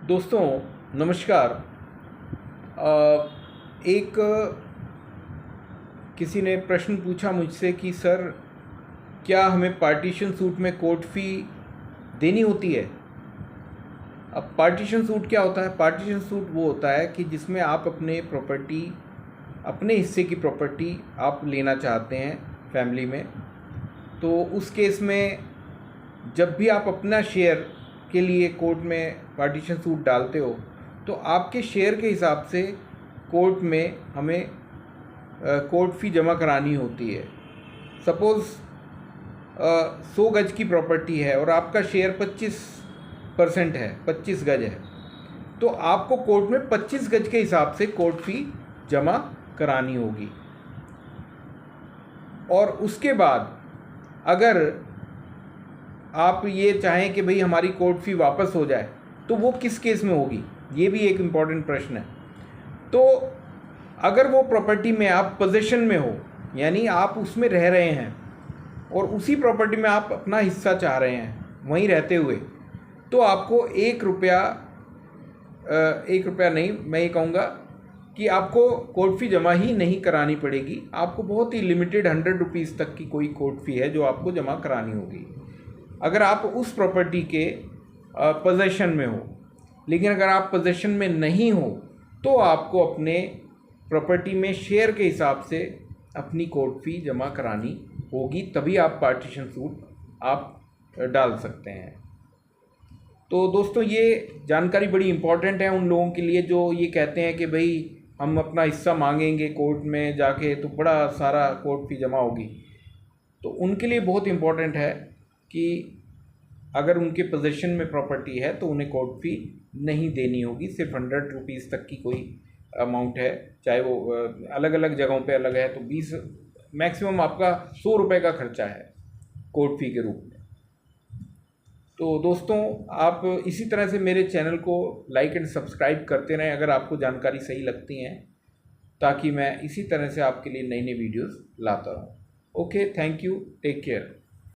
दोस्तों नमस्कार। एक किसी ने प्रश्न पूछा मुझसे कि सर क्या हमें पार्टीशन सूट में कोर्ट फ़ी देनी होती है। अब पार्टीशन सूट क्या होता है? पार्टीशन सूट वो होता है कि जिसमें आप अपने हिस्से की प्रॉपर्टी आप लेना चाहते हैं फैमिली में। तो उस केस में जब भी आप अपना शेयर के लिए कोर्ट में पार्टीशन सूट डालते हो तो आपके शेयर के हिसाब से कोर्ट में हमें कोर्ट फ़ी जमा करानी होती है। सपोज़ 100 गज की प्रॉपर्टी है और आपका शेयर 25% है, 25 गज है, तो आपको कोर्ट में 25 गज के हिसाब से कोर्ट फ़ी जमा करानी होगी। और उसके बाद अगर आप ये चाहें कि भाई हमारी कोर्ट फ़ी वापस हो जाए तो वो किस केस में होगी, ये भी एक इम्पॉर्टेंट प्रश्न है। तो अगर वो प्रॉपर्टी में आप पोजीशन में हो, यानी आप उसमें रह रहे हैं और उसी प्रॉपर्टी में आप अपना हिस्सा चाह रहे हैं वहीं रहते हुए, तो आपको एक रुपया नहीं, मैं ये कहूँगा कि आपको कोर्ट फ़ी जमा ही नहीं करानी पड़ेगी। आपको बहुत ही लिमिटेड 100 रुपीज़ तक की कोई कोर्ट फ़ी है जो आपको जमा करानी होगी अगर आप उस प्रॉपर्टी के पोजीशन में हो। लेकिन अगर आप पोजीशन में नहीं हो तो आपको अपने प्रॉपर्टी में शेयर के हिसाब से अपनी कोर्ट फ़ी जमा करानी होगी, तभी आप पार्टीशन सूट आप डाल सकते हैं। तो दोस्तों ये जानकारी बड़ी इम्पॉर्टेंट है उन लोगों के लिए जो ये कहते हैं कि भाई हम अपना हिस्सा मांगेंगे कोर्ट में जाके तो बड़ा सारा कोर्ट फ़ी जमा होगी। तो उनके लिए बहुत इम्पॉर्टेंट है कि अगर उनके पोजीशन में प्रॉपर्टी है तो उन्हें कोर्ट फ़ी नहीं देनी होगी। सिर्फ 100 रुपीज़ तक की कोई अमाउंट है, चाहे वो अलग अलग जगहों पे अलग है, तो 20 मैक्सिमम आपका 100 रुपये का खर्चा है कोर्ट फ़ी के रूप में। तो दोस्तों आप इसी तरह से मेरे चैनल को लाइक एंड सब्सक्राइब करते रहें अगर आपको जानकारी सही लगती हैं, ताकि मैं इसी तरह से आपके लिए नई नई वीडियोस लाता रहूं। Okay, thank you, take care.